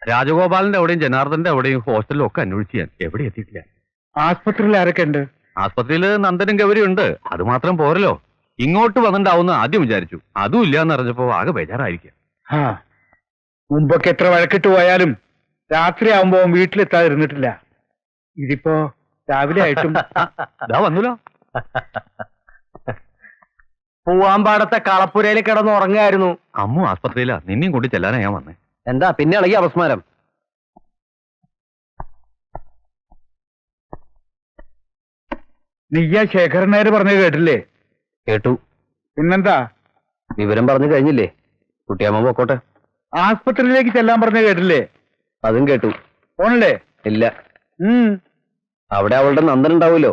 രാജഗോപാലിന്റെ എവിടെയും ജനാർദ്ദന്റെ എവിടെയും ഹോസ്റ്റലിലും ഒക്കെ അന്വേഷിച്ച് ഞാൻ എവിടെ എത്തിയിട്ടില്ല. ആസ്പത്രിയിൽ ആരൊക്കെ ഉണ്ട്? ആസ്പത്രിയിൽ നന്ദനും ഗൗരിയും ഉണ്ട്. അത് മാത്രം പോരല്ലോ, ഇങ്ങോട്ട് വന്നിട്ടാവുന്ന ആദ്യം വിചാരിച്ചു. അതും ഇല്ലാന്ന് അറിഞ്ഞപ്പോ ആകെ ബേജാറായിരിക്കാം. മുമ്പൊക്കെ എത്ര വഴക്കിട്ട് പോയാലും രാത്രി ആവുമ്പോ വീട്ടിലെത്താതിരുന്നിട്ടില്ല. ഇതിപ്പോ രാവിലെ ആയിട്ടും വന്നല്ലോ. പൂവാമ്പാടത്തെ കളപ്പുരയിൽ കിടന്ന് ഉറങ്ങായിരുന്നു. അമ്മു ആസ്പത്രിയിലാ, നിന്നെയും കൊണ്ട് ചെല്ലാനാ ഞാൻ വന്നേ. എന്താ പിന്നെ ഇളകി അപസ്മാരം? നീയാ ശേഖരൻ നായർ പറഞ്ഞത് കേട്ടില്ലേ? കേട്ടു. പിന്നെന്താ? വിവരം പറഞ്ഞു കഴിഞ്ഞില്ലേ? കുട്ടിയമ്മ പൊക്കോട്ടെ. ആസ്പത്രിയിലേക്ക് ചെല്ലാൻ പറഞ്ഞത് കേട്ടില്ലേ? അതും കേട്ടു. പോണല്ലേ? ഇല്ല. അവിടെ അവളുടെ നന്ദൻ ഉണ്ടാവൂലോ.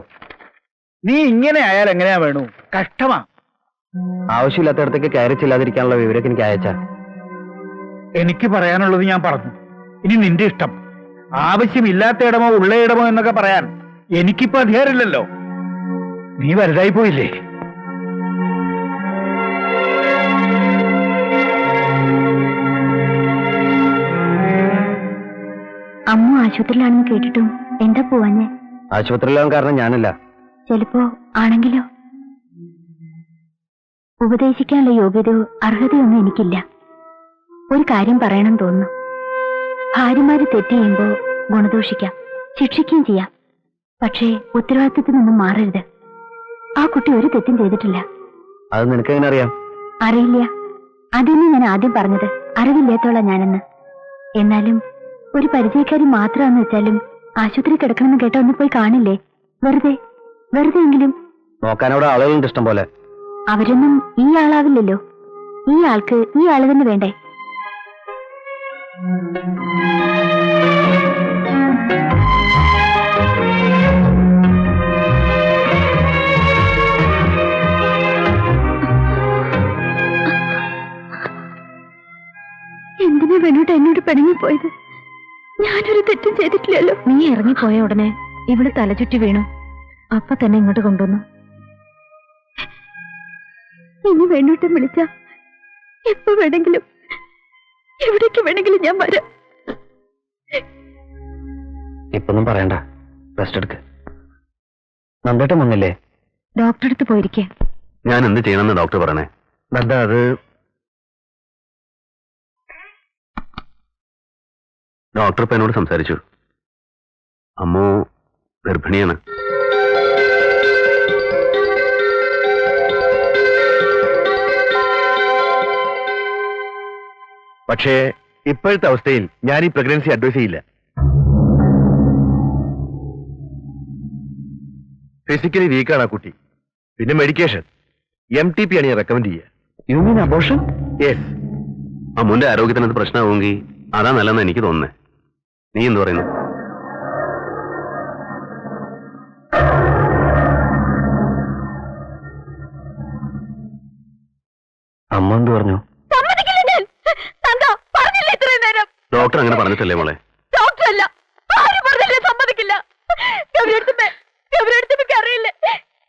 നീ ഇങ്ങനെ ആയാൽ എങ്ങനെയാ വേണു? കഷ്ടമാ. ആവശ്യമില്ലാത്തടത്തേക്ക് കയറി ചെല്ലാതിരിക്കാനുള്ള വിവരമൊക്കെ എനിക്ക് അയച്ചാ. എനിക്ക് പറയാനുള്ളത് ഞാൻ പറഞ്ഞു. ഇനി നിന്റെ ഇഷ്ടം. ആവശ്യമില്ലാത്ത ഇടമോ ഉള്ള ഇടമോ എന്നൊക്കെ പറയാൻ എനിക്കിപ്പോ അധികാരമില്ലല്ലോ. നീ വലുതായി പോയില്ലേ? അമ്മ ആശുപത്രിയിലാണെന്ന് കേട്ടിട്ടും എന്താ പോവാഞ്ഞേ? ആശുപത്രിയിലാവാൻ കാരണം ഞാനല്ല. ചിലപ്പോ ആണെങ്കിലോ? ഉപദേശിക്കാനുള്ള യോഗ്യതയോ അർഹതയൊന്നും എനിക്കില്ല. ഒരു കാര്യം പറയണം തോന്നുന്നു. ഭാര്യമാര് തെറ്റ് ചെയ്യുമ്പോ ഗുണദോഷിക്കാം, ശിക്ഷിക്കുകയും ചെയ്യാം. പക്ഷേ ഉത്തരവാദിത്വത്തിൽ നിന്നും മാറരുത്. ആ കുട്ടി ഒരു തെറ്റും ചെയ്തിട്ടില്ല. അത് നിനക്ക് എങ്ങനെ അറിയാം? അറിയില്ല. അതന്നെ ഞാൻ ആദ്യം പറഞ്ഞത്. അറിവില്ലാത്തോളാം ഞാനെന്ന്. എന്നാലും ഒരു പരിചയക്കാരി മാത്രമാണെന്ന് വെച്ചാലും ആശുപത്രി കിടക്കണമെന്ന് കേട്ട ഒന്ന് പോയി കാണില്ലേ? വെറുതെ എങ്കിലും. നോക്കാനവിടെ ആളുകളുണ്ട് ഇഷ്ടം പോലെ. അവരൊന്നും ഈ ആളാവില്ലല്ലോ. ഈ ആൾക്ക് ഈ ആള് തന്നെ വേണ്ടേ? എന്തിനാ വേണോട്ട് എന്നോട് പിണങ്ങിപ്പോയത്? ഞാനൊരു തെറ്റും ചെയ്തിട്ടില്ലല്ലോ. നീ ഇറങ്ങിപ്പോയ ഉടനെ ഇവിടെ തലചുറ്റി വീണു. അപ്പൊ തന്നെ ഇങ്ങോട്ട് കൊണ്ടുവന്നു. ഇനി വേണോട്ട് വിളിച്ച എപ്പോ വേണമെങ്കിലും എവിടേക്ക് വേണമെങ്കിലും ഞാൻ വരാം. ഇപ്പൊന്നും പറയണ്ട, റെസ്റ്റ് എടുക്ക്. നന്ദേട്ടൻ വന്നില്ലേ? ഡോക്ടറെ അടുത്ത് പോയിരിക്കേ. ഞാൻ എന്ത് ചെയ്യണമെന്ന് ഡോക്ടർ പറയണേ? നന്ദ, അത് ഡോക്ടർ ഇപ്പൊ എന്നോട് സംസാരിച്ചു. അമ്മു ഗർഭിണിയാണ്. പക്ഷേ ഇപ്പോഴത്തെ അവസ്ഥയിൽ ഞാൻ ഈ പ്രഗ്നൻസി അഡ്വൈസ് ചെയ്യില്ല. ഫിസിക്കലി വീക്കാണ് ആ കുട്ടി. പിന്നെ മെഡിക്കേഷൻ MTP ആണ് ഞാൻ റെക്കമെൻഡ് ചെയ്യുക. You mean abortion? യെസ്. അമ്മുന്റെ ആരോഗ്യത്തിന് അത് പ്രശ്നമാവുമെങ്കിൽ അതാ നല്ലതെന്ന് എനിക്ക് തോന്നുന്നേ. നീ എന്ത് പറയുന്നു? അമ്മ എന്ത് പറഞ്ഞു? ഡോക്ടർ അങ്ങനെ പറഞ്ഞിട്ടല്ലേ മോളെ? ഡോക്ടറല്ല, ആരും പറഞ്ഞില്ല, സമ്മതിക്കില്ല. അറിയില്ലേ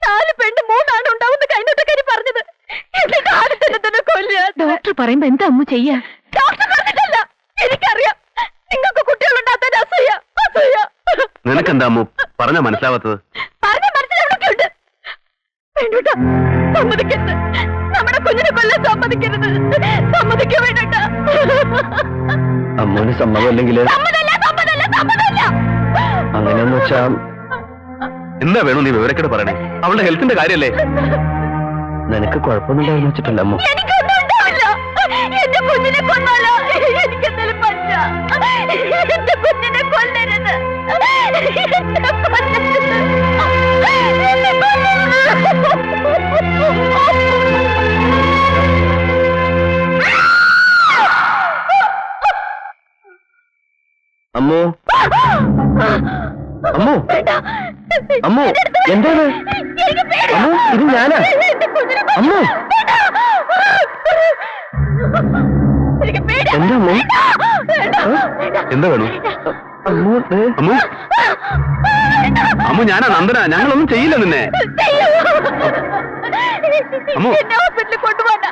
4 പെണ്ണ് 3 ആണ് ഉണ്ടാവുന്ന കഴിഞ്ഞ പറഞ്ഞത്. ഡോക്ടർ പറയുമ്പോ എന്താ അമ്മ ചെയ്യാ? ഡോക്ടർ പറഞ്ഞിട്ടല്ല, എനിക്കറിയാം. നിങ്ങൾക്ക് കുട്ടികളുണ്ടാകാൻ അസൂയ. നിനക്കെന്താ അമ്മു പറഞ്ഞാ മനസ്സിലാവാത്തത്? പറഞ്ഞ മനസ്സിലവിടൊക്കെ ഉണ്ട്. വേണ്ടൂട്ടാ, സമ്മതിക്കരുത്. നമ്മുടെ കുഞ്ഞിനെ കൊല്ലാൻ സമ്മതിക്കരുത്. സമ്മതിക്കാൻ വേണ്ടൂട്ടാ. അമ്മൂന് സമ്മതമല്ലെങ്കിൽ അങ്ങനെയെന്ന് വെച്ചാ എന്താ വേണു നീ വിവരക്കേട് പറയണേ? അവളുടെ ഹെൽത്തിന്റെ കാര്യല്ലേ? നിനക്ക് കുഴപ്പമൊന്നുണ്ടായിരുന്നു വെച്ചിട്ടില്ല അമ്മു. എനിക്കൊന്നും ഉണ്ടാവില്ല. എന്റെ കുഞ്ഞിനെ കൊന്നാലോ? എനിക്കെന്തായാലും പറ്റ. എന്റെ കുഞ്ഞിനെ കൊല്ലരുത്. അമ്മു, അമ്മു, അമ്മു, എന്താണ്? അമ്മു, ഇത് ഞാനാ. അമ്മു, എന്താ അമ്മു? എന്താ വേണു? അമ്മു, അമ്മു, അമ്മു ഞാനാ നന്ദന. ഞങ്ങളൊന്നും ചെയ്യില്ല നിന്നെ. അമ്മു, ഹോസ്പിറ്റലിൽ കൊണ്ടുപോകണ്ട.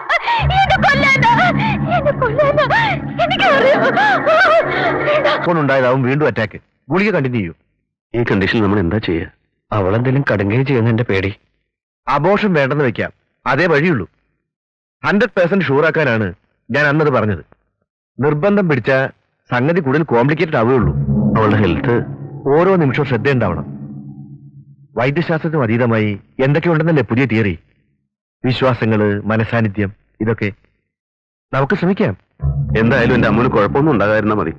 എന്നെ കൊല്ലാനാ. എനിക്കറിയാം. ഉണ്ടായതാവും വീണ്ടും അറ്റാക്ക്. ഗുളിക കണ്ടിന്യൂ ചെയ്യൂ. ഈ കണ്ടീഷനിൽ നമ്മൾ എന്താ ചെയ്യുക? അവളെന്തെങ്കിലും കടുങ്ങുകയും ചെയ്യുന്ന എന്റെ പേടി. അബോർഷൻ വേണ്ടെന്ന് വെക്കാം, അതേ വഴിയുള്ളൂ. 100% ഷൂറാക്കാനാണ് ഞാൻ അന്നത് പറഞ്ഞത്. നിർബന്ധം പിടിച്ച സംഗതി കൂടുതൽ കോംപ്ലിക്കേറ്റഡ് ആവുകയുള്ളൂ. അവളുടെ ഹെൽത്ത് ഓരോ നിമിഷവും ശ്രദ്ധയുണ്ടാവണം. വൈദ്യശാസ്ത്രത്തിനും അതീതമായി എന്തൊക്കെയുണ്ടെന്നല്ലേ പുതിയ തിയറി? വിശ്വാസങ്ങള്, മനസാന്നിധ്യം, ഇതൊക്കെ നമുക്ക് ശ്രമിക്കാം. എന്തായാലും എന്റെ അമ്മൂന് കുഴപ്പമൊന്നും ഉണ്ടാകാതിരുന്നാ മതി.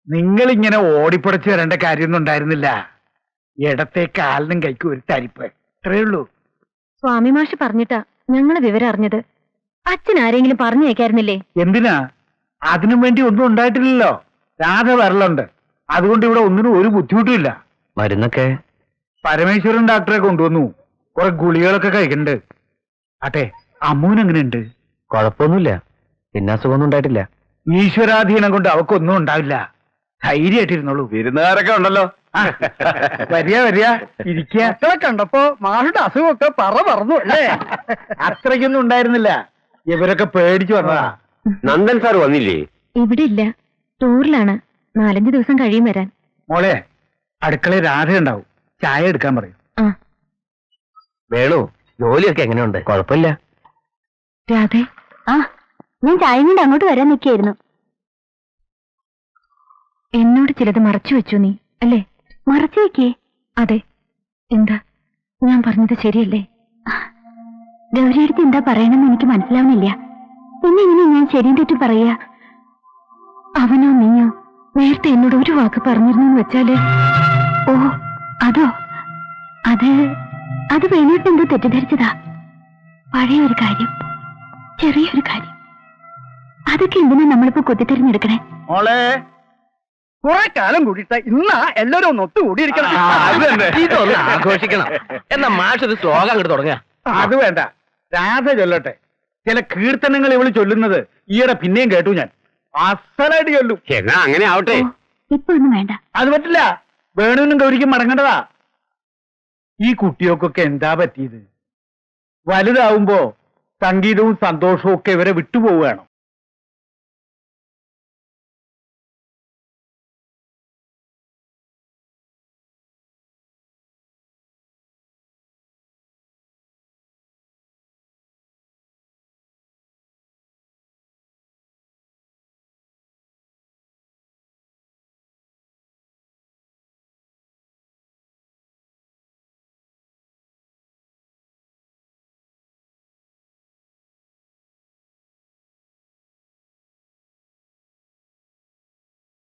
നിങ്ങളിങ്ങനെ ഓടിപ്പടച്ച് വരേണ്ട കാര്യമൊന്നും ഉണ്ടായിരുന്നില്ല. ഇടത്തെ കാലിനും കൈക്കും ഒരു തരിപ്പ്, ഇത്രയേ ഉള്ളൂ. സ്വാമി മാഷ് പറഞ്ഞിട്ടാ ഞങ്ങള് വിവരം അറിഞ്ഞത്. അച്ഛൻ ആരെങ്കിലും പറഞ്ഞേക്കായിരുന്നില്ലേ? എന്തിനാ? അതിനും വേണ്ടി ഒന്നും ഉണ്ടായിട്ടില്ലല്ലോ. രാധ വരലുണ്ട്, അതുകൊണ്ട് ഇവിടെ ഒന്നിനും ഒരു ബുദ്ധിമുട്ടുമില്ല. മരുന്നൊക്കെ പരമേശ്വരൻ ഡോക്ടറെ കൊണ്ടുവന്നു, കുറെ ഗുളികളൊക്കെ കഴിക്കണ്ട്. ആട്ടെ, അമ്മൂനെങ്ങനെയുണ്ട്? കുഴപ്പമൊന്നുമില്ല, പിന്നെ അസുഖമൊന്നും ഉണ്ടായിട്ടില്ല. ഈശ്വരാധീനം കൊണ്ട് അവക്കൊന്നും ഉണ്ടാവില്ല. ധൈര്യമായിട്ടിരുന്നോളൂ. വിരുന്നുകാരൊക്കെ ഉണ്ടല്ലോ. വരിക വരിക, ഇരിക്കുക. കണ്ടപ്പോ മാഷുടെ അസുഖമൊക്കെ പറന്നു അല്ലേ? അത്രയ്ക്കൊന്നും ഉണ്ടായിരുന്നില്ല. ഇവരൊക്കെ പേടിച്ചു വന്നതാ. നന്ദൻ സാർ വന്നില്ലേ? ഇവിടെ ഇല്ല, ടൂറിലാണ്. 4-5 ദിവസം കഴിയും വരാൻ. മോളെ, അടുക്കളയിൽ രാധ ഉണ്ടാവും, ചായ എടുക്കാൻ പറയും. ആ വേണു, ജോലിയൊക്കെ എങ്ങനെയുണ്ട്? കുഴപ്പമില്ല. രാധേ, ആ ഞാൻ ചായ കൊണ്ട് അങ്ങോട്ട് വരാൻ നിൽക്കായിരുന്നു. എന്നോട് ചിലത് മറച്ചു വെച്ചു നീ അല്ലേ? മറച്ചു വെക്കേ? അതെ. എന്താ ഞാൻ പറഞ്ഞത് ശരിയല്ലേ? ഗൗരിയടുത്ത് എന്താ പറയണമെന്ന് എനിക്ക് മനസ്സിലാവുന്നില്ല. പിന്നെ ഇങ്ങനെ ഞാൻ ശരിയും തെറ്റി പറയാ? അവനോ നീയോ നേരത്തെ എന്നോട് ഒരു വാക്ക് പറഞ്ഞിരുന്നു വെച്ചാല്? ഓ അതോ? അത് വേണിയിട്ട് എന്തോ തെറ്റിദ്ധരിച്ചതാ. പഴയ ഒരു കാര്യം, ചെറിയൊരു കാര്യം. അതൊക്കെ എന്തിനാ നമ്മളിപ്പോ കൊത്തിത്തെരഞ്ഞെടുക്കണേ? മോളെ, കുറെ കാലം കൂടിയിട്ട് ഇന്നാ എല്ലാരും ഒന്ന് ഒത്തുകൂടിയിരിക്കണം. ഇതൊന്ന് ആഘോഷിക്കണം. എന്നാ മാഷ് ഒരു ശ്ലോകം അങ്ങോട്ട് തുടങ്ങുക. അത് വേണ്ട, രാധ ചൊല്ലട്ടെ. ചില കീർത്തനങ്ങൾ ഇവള് ചൊല്ലുന്നത് ഈയിടെ പിന്നെയും കേട്ടു ഞാൻ. അസലായിട്ട് ചൊല്ലും. എന്നാ അങ്ങനെ ആവട്ടെ. ഇപ്പൊ ഒന്നും വേണ്ട. അത് പറ്റില്ല, വേണുവിനും ഗൗരിക്കും മടങ്ങേണ്ടതാ. ഈ കുട്ടികൾക്കൊക്കെ എന്താ പറ്റിയത്? വലുതാവുമ്പോ സംഗീതവും സന്തോഷവും ഒക്കെ ഇവരെ വിട്ടുപോവുകയാണോ?